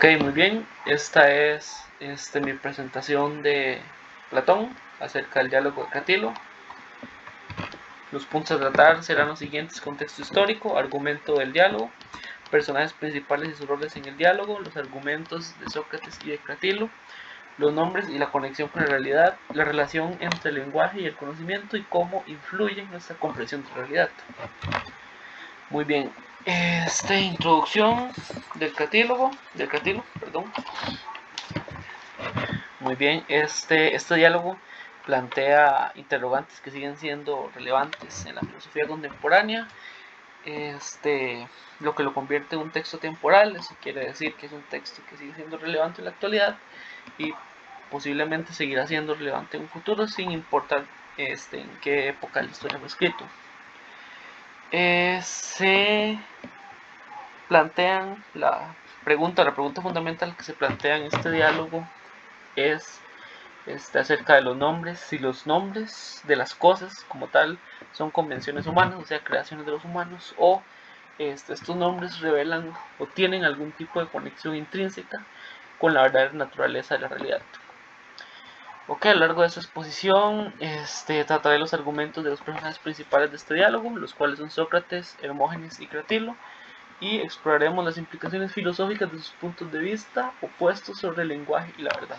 Ok, muy bien. Esta es mi presentación de Platón acerca del diálogo de Catilo. Los puntos a tratar serán los siguientes: contexto histórico, argumento del diálogo, personajes principales y sus roles en el diálogo, los argumentos de Sócrates y de Catilo, los nombres y la conexión con la realidad, la relación entre el lenguaje y el conocimiento y cómo influye en nuestra comprensión de la realidad. Muy bien. Introducción del Catilo, perdón. Muy bien, este diálogo plantea interrogantes que siguen siendo relevantes en la filosofía contemporánea. Lo que lo convierte en un texto temporal, eso quiere decir que es un texto que sigue siendo relevante en la actualidad y posiblemente seguirá siendo relevante en un futuro sin importar en qué época la historia fue escrito. Se plantean la pregunta fundamental que se plantea en este diálogo es acerca de los nombres, si los nombres de las cosas como tal son convenciones humanas, o sea, creaciones de los humanos, o estos nombres revelan o tienen algún tipo de conexión intrínseca con la verdadera naturaleza de la realidad. Ok, a lo largo de esta exposición trataré los argumentos de los personajes principales de este diálogo, los cuales son Sócrates, Hermógenes y Cratilo, y exploraremos las implicaciones filosóficas de sus puntos de vista opuestos sobre el lenguaje y la verdad.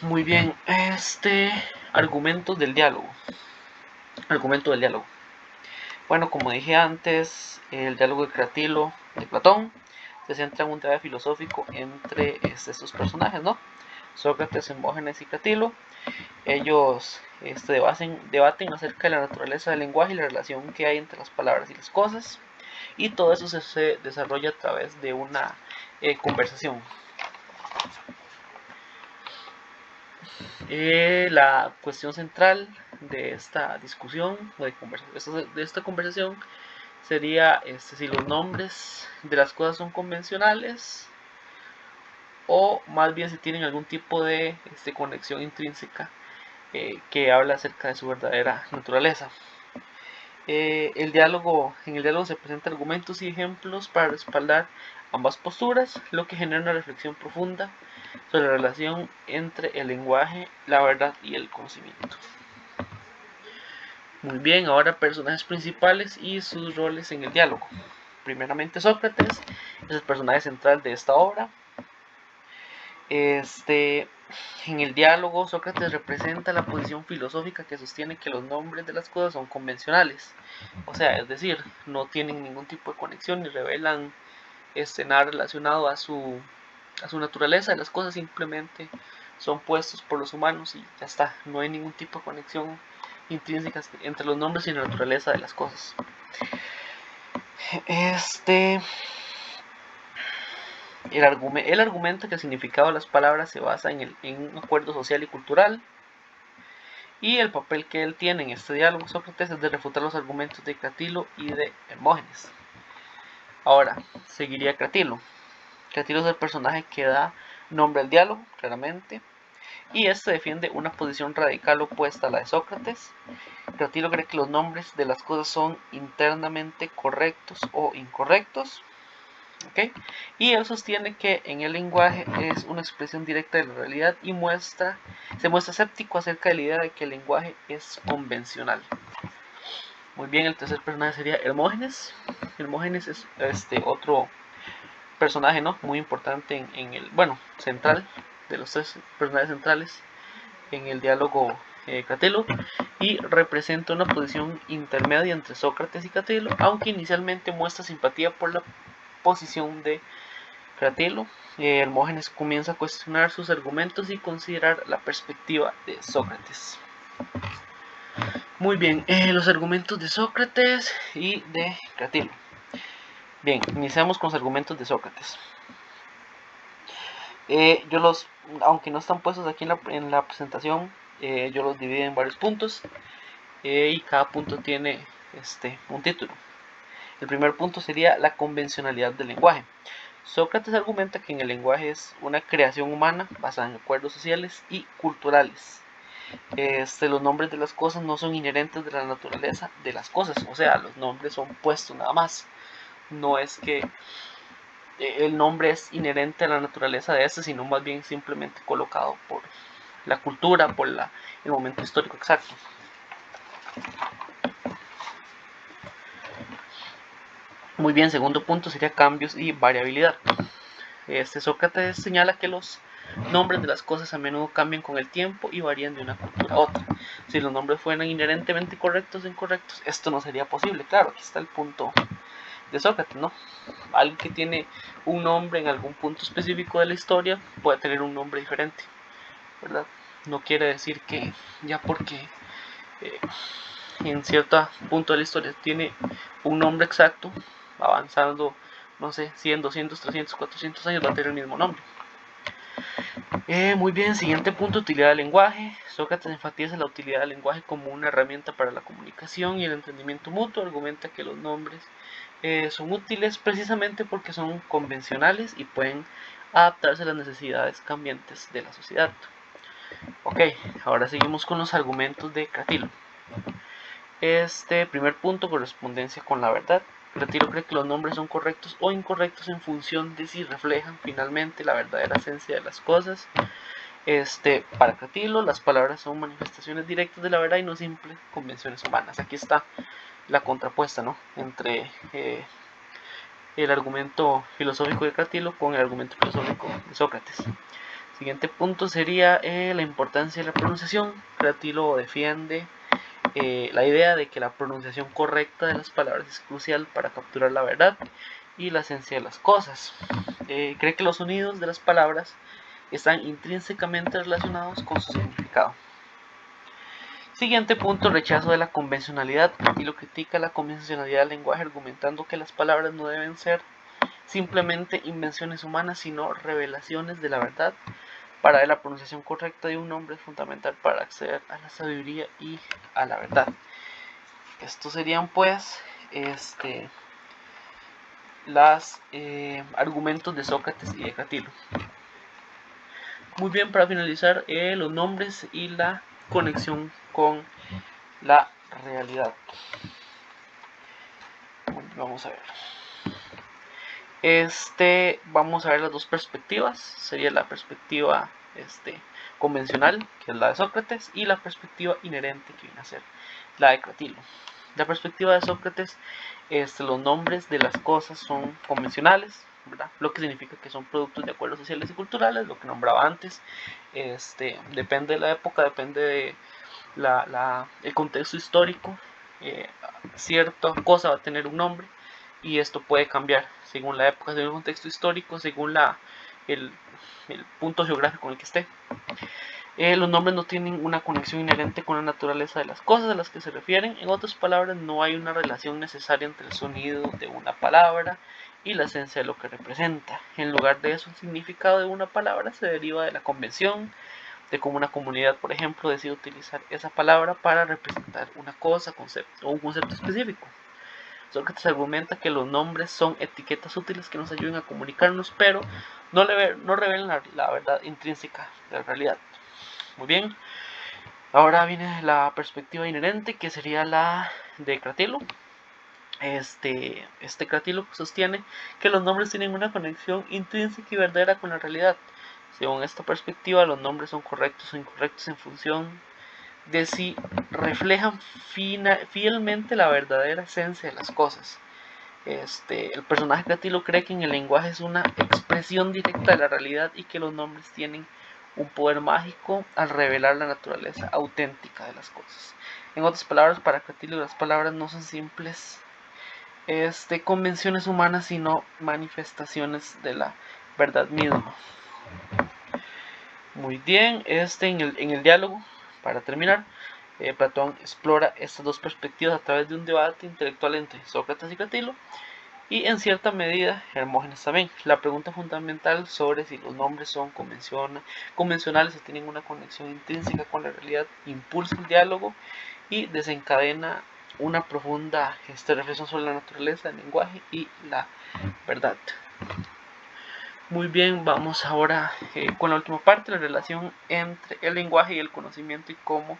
Muy bien, argumento del diálogo. Bueno, como dije antes, el diálogo de Cratilo de Platón se centra en un debate filosófico entre estos personajes, ¿no? Sócrates, Hermógenes y Cratilo. Ellos debaten acerca de la naturaleza del lenguaje y la relación que hay entre las palabras y las cosas. Y todo eso se desarrolla a través de una conversación. La cuestión central de esta discusión o de esta conversación sería si los nombres de las cosas son convencionales o más bien si tienen algún tipo de conexión intrínseca que habla acerca de su verdadera naturaleza. En el diálogo se presentan argumentos y ejemplos para respaldar ambas posturas, lo que genera una reflexión profunda sobre la relación entre el lenguaje, la verdad y el conocimiento. Muy bien, ahora personajes principales y sus roles en el diálogo. Primeramente Sócrates es el personaje central de esta obra. En el diálogo, Sócrates representa la posición filosófica que sostiene que los nombres de las cosas son convencionales. O sea, es decir, no tienen ningún tipo de conexión ni revelan nada relacionado a su naturaleza de las cosas, simplemente son puestos por los humanos y ya está. No hay ningún tipo de conexión intrínseca entre los nombres y la naturaleza de las cosas. Él argumenta que el significado de las palabras se basa en un acuerdo social y cultural, y el papel que él tiene en este diálogo Sócrates es de refutar los argumentos de Cratilo y de Hermógenes. Ahora, seguiría Cratilo. Cratilo es el personaje que da nombre al diálogo, claramente, y defiende una posición radical opuesta a la de Sócrates. Cratilo cree que los nombres de las cosas son internamente correctos o incorrectos. ¿Okay? Y él sostiene que en el lenguaje es una expresión directa de la realidad y se muestra escéptico acerca de la idea de que el lenguaje es convencional. Muy bien, el tercer personaje sería Hermógenes. Hermógenes es otro personaje, ¿no?, muy importante central, de los tres personajes centrales en el diálogo Cratilo, y representa una posición intermedia entre Sócrates y Cratilo, aunque inicialmente muestra simpatía por la posición de Cratilo. Hermógenes comienza a cuestionar sus argumentos y considerar la perspectiva de Sócrates. Muy bien, los argumentos de Sócrates y de Cratilo. Bien, iniciamos con los argumentos de Sócrates. Aunque no están puestos aquí en la presentación, yo los divido en varios puntos, y cada punto tiene un título. El primer punto sería la convencionalidad del lenguaje. Sócrates argumenta que en el lenguaje es una creación humana basada en acuerdos sociales y culturales. Los nombres de las cosas no son inherentes de la naturaleza de las cosas, o sea, los nombres son puestos nada más. No es que el nombre es inherente a la naturaleza de este, sino más bien simplemente colocado por la cultura, por el momento histórico exacto. Muy bien, segundo punto sería cambios y variabilidad. Sócrates señala que los nombres de las cosas a menudo cambian con el tiempo y varían de una cultura a otra. Si los nombres fueran inherentemente correctos o incorrectos, esto no sería posible. Claro, aquí está el punto de Sócrates, ¿no? Alguien que tiene un nombre en algún punto específico de la historia puede tener un nombre diferente, ¿verdad? No quiere decir que ya porque en cierto punto de la historia tiene un nombre exacto, avanzando, no sé, 100, 200, 300, 400 años va a tener el mismo nombre. Muy bien, siguiente punto, utilidad del lenguaje. Sócrates enfatiza la utilidad del lenguaje como una herramienta para la comunicación y el entendimiento mutuo. Argumenta que los nombres son útiles precisamente porque son convencionales y pueden adaptarse a las necesidades cambiantes de la sociedad. Ok, ahora seguimos con los argumentos de Cratilo. Primer punto, correspondencia con la verdad. Cratilo cree que los nombres son correctos o incorrectos en función de si reflejan finalmente la verdadera esencia de las cosas. Para Cratilo, las palabras son manifestaciones directas de la verdad y no simples convenciones humanas. Aquí está la contrapuesta, ¿no?, entre el argumento filosófico de Cratilo con el argumento filosófico de Sócrates. Siguiente punto sería la importancia de la pronunciación. Cratilo defiende la idea de que la pronunciación correcta de las palabras es crucial para capturar la verdad y la esencia de las cosas. Cree que los sonidos de las palabras están intrínsecamente relacionados con su significado. Siguiente punto, rechazo de la convencionalidad. Cratilo critica la convencionalidad del lenguaje argumentando que las palabras no deben ser simplemente invenciones humanas, sino revelaciones de la verdad. Para él, la pronunciación correcta de un nombre es fundamental para acceder a la sabiduría y a la verdad. Estos serían pues los argumentos de Sócrates y de Cratilo. Muy bien, para finalizar, los nombres y la conexión con la realidad. Vamos a ver. Vamos a ver las dos perspectivas. Sería la perspectiva convencional, que es la de Sócrates, y la perspectiva inherente, que viene a ser la de Cratilo. La perspectiva de Sócrates, los nombres de las cosas son convencionales, ¿verdad? Lo que significa que son productos de acuerdos sociales y culturales, lo que nombraba antes. Depende de la época, depende de el contexto histórico. Cierta cosa va a tener un nombre y esto puede cambiar según la época, según el contexto histórico, según el punto geográfico en el que esté. Los nombres no tienen una conexión inherente con la naturaleza de las cosas a las que se refieren. En otras palabras, no hay una relación necesaria entre el sonido de una palabra y la esencia de lo que representa. En lugar de eso, el significado de una palabra se deriva de la convención, de cómo una comunidad, por ejemplo, decide utilizar esa palabra para representar una cosa, concepto o un concepto específico. Sócrates argumenta que los nombres son etiquetas útiles que nos ayudan a comunicarnos, pero no revelan la verdad intrínseca de la realidad. Muy bien, ahora viene la perspectiva inherente, que sería la de Cratilo. Cratilo sostiene que los nombres tienen una conexión intrínseca y verdadera con la realidad. Según esta perspectiva, los nombres son correctos o incorrectos en función de si reflejan fielmente la verdadera esencia de las cosas. El personaje Cratilo cree que en el lenguaje es una expresión directa de la realidad y que los nombres tienen un poder mágico al revelar la naturaleza auténtica de las cosas. En otras palabras, para Cratilo las palabras no son simples convenciones humanas, sino manifestaciones de la verdad misma. Muy bien, en el diálogo, para terminar, Platón explora estas dos perspectivas a través de un debate intelectual entre Sócrates y Cratilo, y en cierta medida Hermógenes también. La pregunta fundamental sobre si los nombres son convencionales o tienen una conexión intrínseca con la realidad impulsa el diálogo y desencadena una profunda reflexión sobre la naturaleza, el lenguaje y la verdad. Muy bien, vamos ahora con la última parte, la relación entre el lenguaje y el conocimiento y cómo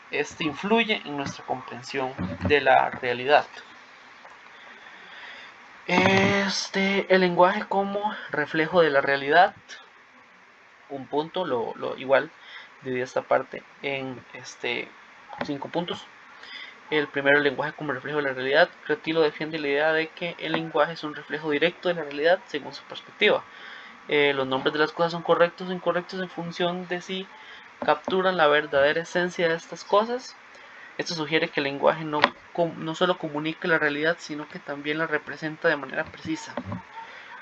este influye en nuestra comprensión de la realidad. El lenguaje como reflejo de la realidad. Un punto, igual dividí esta parte en 5 puntos. El primero, el lenguaje como reflejo de la realidad. Cretilo defiende la idea de que el lenguaje es un reflejo directo de la realidad según su perspectiva. Los nombres de las cosas son correctos o incorrectos en función de si capturan la verdadera esencia de estas cosas. Esto sugiere que el lenguaje no solo comunica la realidad, sino que también la representa de manera precisa.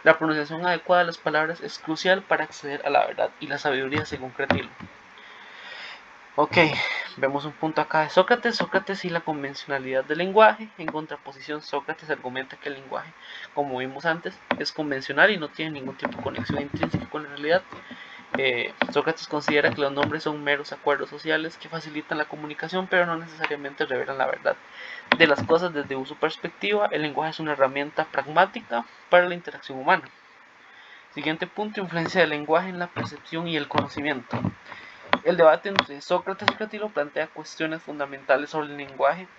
La pronunciación adecuada de las palabras es crucial para acceder a la verdad y la sabiduría según Cretilo. Ok, vemos un punto acá de Sócrates. Sócrates y la convencionalidad del lenguaje. En contraposición, Sócrates argumenta que el lenguaje, como vimos antes, es convencional y no tiene ningún tipo de conexión intrínseca con la realidad. Sócrates considera que los nombres son meros acuerdos sociales que facilitan la comunicación, pero no necesariamente revelan la verdad de las cosas. Desde su perspectiva, el lenguaje es una herramienta pragmática para la interacción humana. Siguiente punto, influencia del lenguaje en la percepción y el conocimiento. El debate entre Sócrates y Cretilo plantea cuestiones fundamentales sobre el lenguaje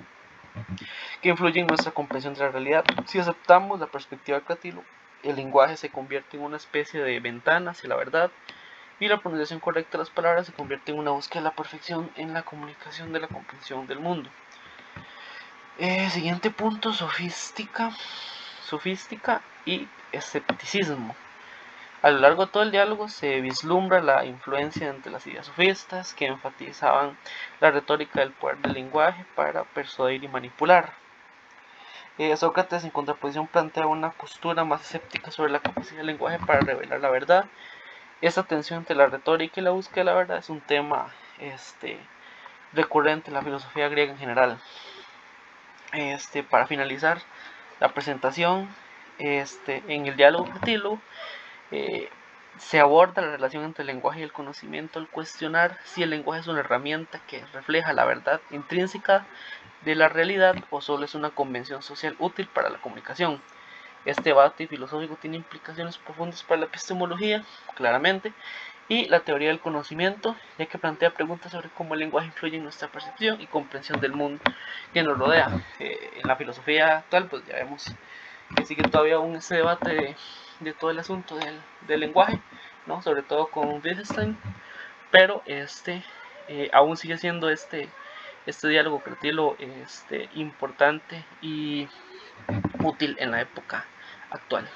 que influyen en nuestra comprensión de la realidad. Si aceptamos la perspectiva de Cretilo, el lenguaje se convierte en una especie de ventana hacia la verdad, y la pronunciación correcta de las palabras se convierte en una búsqueda de la perfección en la comunicación de la comprensión del mundo. Siguiente punto, sofística y escepticismo. A lo largo de todo el diálogo se vislumbra la influencia entre las ideas sofistas, que enfatizaban la retórica del poder del lenguaje para persuadir y manipular. Sócrates, en contraposición, plantea una postura más escéptica sobre la capacidad del lenguaje para revelar la verdad. Esta tensión entre la retórica y la búsqueda de la verdad es un tema recurrente en la filosofía griega en general. Para finalizar la presentación, en el diálogo Cretilo, se aborda la relación entre el lenguaje y el conocimiento al cuestionar si el lenguaje es una herramienta que refleja la verdad intrínseca de la realidad o solo es una convención social útil para la comunicación. Este debate filosófico tiene implicaciones profundas para la epistemología, claramente, y la teoría del conocimiento, ya que plantea preguntas sobre cómo el lenguaje influye en nuestra percepción y comprensión del mundo que nos rodea. En la filosofía actual, pues ya vemos que sigue todavía aún ese debate de todo el asunto del lenguaje, ¿no? Sobre todo con Wittgenstein, pero aún sigue siendo este diálogo Cretilo importante y útil en la época actual.